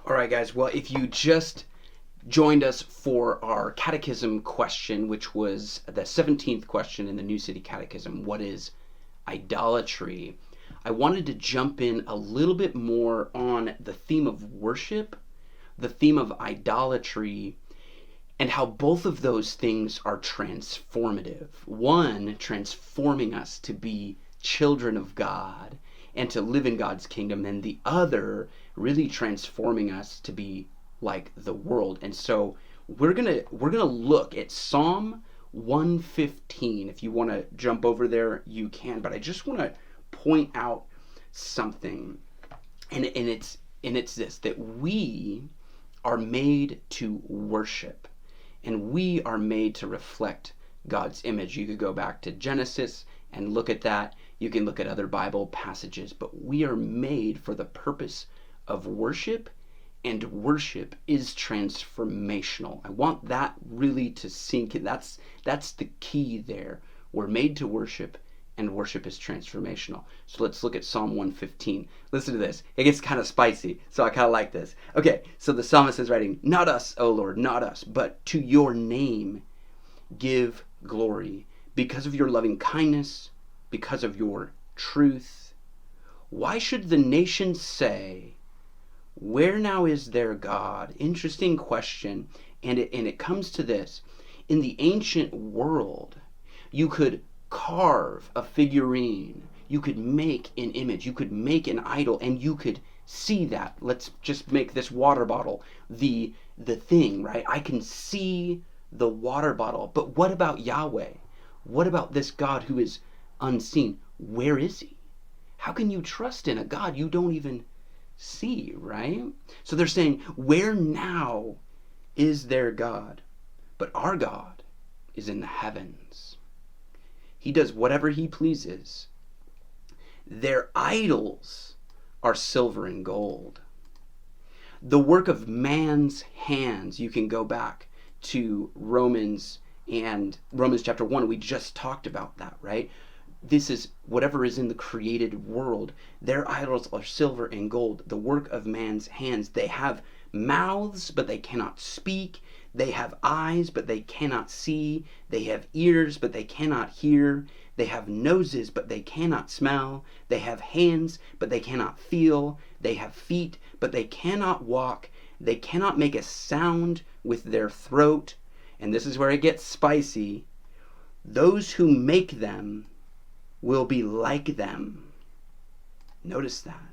All right, guys. Well, if you just joined us for our catechism question, which was the 17th question in the New City Catechism, what is idolatry? I wanted to jump in a little bit more on the theme of worship, the theme of idolatry, and how both of those things are transformative. One, transforming us to be children of God and to live in God's kingdom, and the other really transforming us to be like the world. And so we're gonna look at Psalm 115. If you want to jump over there, you can. But I just want to point out something, and it's this, that we are made to worship, and we are made to reflect God's image. You could go back to Genesis and look at that. You can look at other Bible passages, but we are made for the purpose of worship, and worship is transformational. I want that really to sink in. That's the key there. We're made to worship, and worship is transformational. So let's look at Psalm 115. Listen to this. It gets kind of spicy, so I kind of like this. Okay, so the psalmist is writing, "Not us, O Lord, not us, but to your name give glory, because of your loving kindness, because of your truth. Why should the nations say, where now is their God?" Interesting question, and it comes to this. In the ancient world, you could carve a figurine, you could make an image, you could make an idol, and you could see that. Let's just make this water bottle the thing, right? I can see the water bottle. But what about Yahweh? What about this God who is unseen? Where is he? How can you trust in a God you don't even see, right? So they're saying, where now is their God? But our God is in the heavens. He does whatever he pleases. Their idols are silver and gold. The work of man's hands. You can go back to Romans chapter 1. We just talked about that, right? This is whatever is in the created world. Their idols are silver and gold, the work of man's hands. They have mouths, but they cannot speak. They have eyes, but they cannot see. They have ears, but they cannot hear. They have noses, but they cannot smell. They have hands, but they cannot feel. They have feet, but they cannot walk. They cannot make a sound with their throat. And this is where it gets spicy. Those who make them will be like them. Notice that.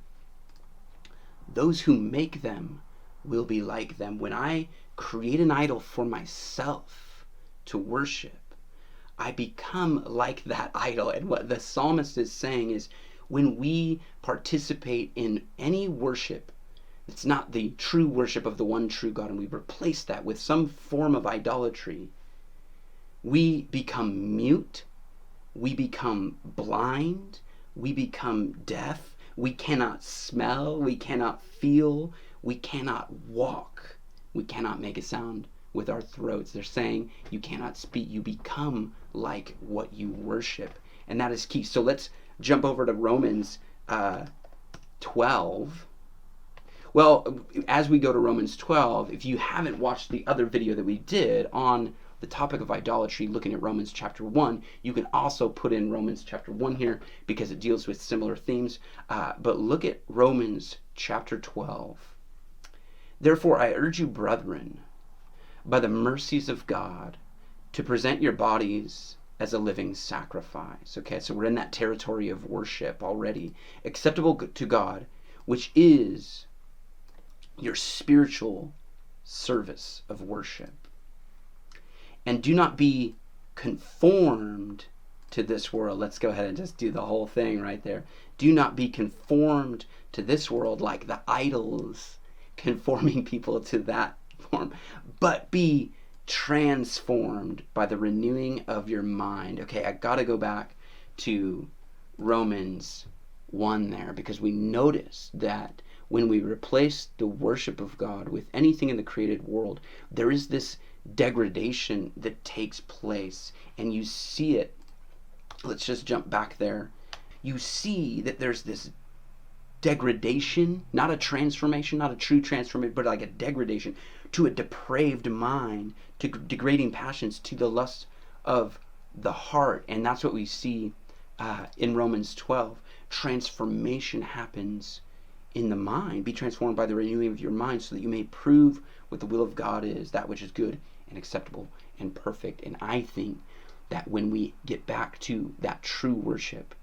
Those who make them will be like them. When I create an idol for myself to worship, I become like that idol. And what the psalmist is saying is, when we participate in any worship, it's not the true worship of the one true God, and we replace that with some form of idolatry, we become mute, we become blind, we become deaf, we cannot smell, we cannot feel, we cannot walk, we cannot make a sound with our throats. They're saying you cannot speak, you become like what you worship. And that is key. So let's jump over to Romans 12. Well, as we go to Romans 12, if you haven't watched the other video that we did on the topic of idolatry, looking at Romans chapter 1, you can also put in Romans chapter 1 here because it deals with similar themes. But look at Romans chapter 12. "Therefore I urge you, brethren, by the mercies of God, to present your bodies as a living sacrifice." Okay, so we're in that territory of worship already. "Acceptable to God, which is your spiritual service of worship. And do not be conformed to this world." Let's go ahead and just do the whole thing right there. "Do not be conformed to this world," like the idols conforming people to that form, "but be transformed by the renewing of your mind." Okay, I gotta go back to Romans 1 there, because we notice that when we replace the worship of God with anything in the created world, there is this degradation that takes place, and you see it. Let's just jump back there. You see that there's this degradation, not a transformation, not a true transformation, but like a degradation to a depraved mind, to degrading passions, to the lust of the heart. And that's what we see in Romans 12. Transformation happens in the mind. Be transformed by the renewing of your mind, so that you may prove what the will of God is, that which is good and acceptable and perfect. And I think that when we get back to that true worship,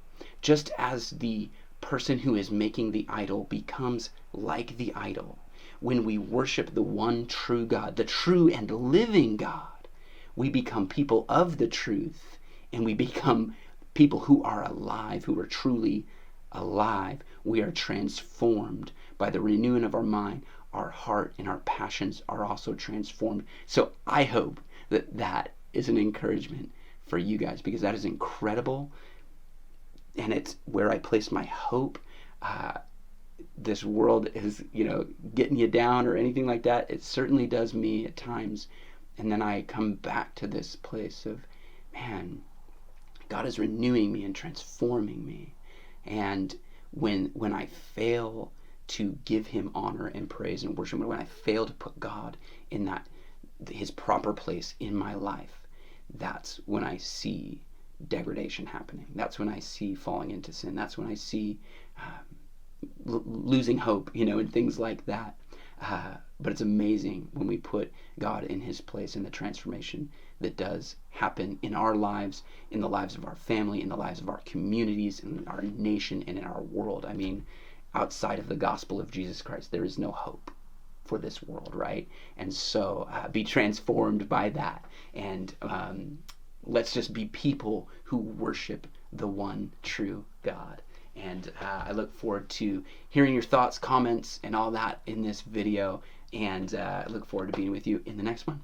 just as the person who is making the idol becomes like the idol, when we worship the one true God, the true and living God, we become people of the truth, and we become people who are alive, who are truly alive. We are transformed by the renewing of our mind. Our heart and our passions are also transformed. So I hope that that is an encouragement for you guys, because that is incredible, and it's where I place my hope. This world is, getting you down or anything like that. It certainly does me at times. And then I come back to this place of, man, God is renewing me and transforming me. And when I fail to give him honor and praise and worship, when I fail to put God in his proper place in my life, that's when I see degradation happening. That's when I see falling into sin. That's when I see losing hope, and things like that. But it's amazing when we put God in his place, in the transformation that does happen in our lives, in the lives of our family, in the lives of our communities, in our nation, and in our world. I mean, outside of the gospel of Jesus Christ, there is no hope for this world, right? And so be transformed by that. And let's just be people who worship the one true God. And I look forward to hearing your thoughts, comments, and all that in this video. And I look forward to being with you in the next one.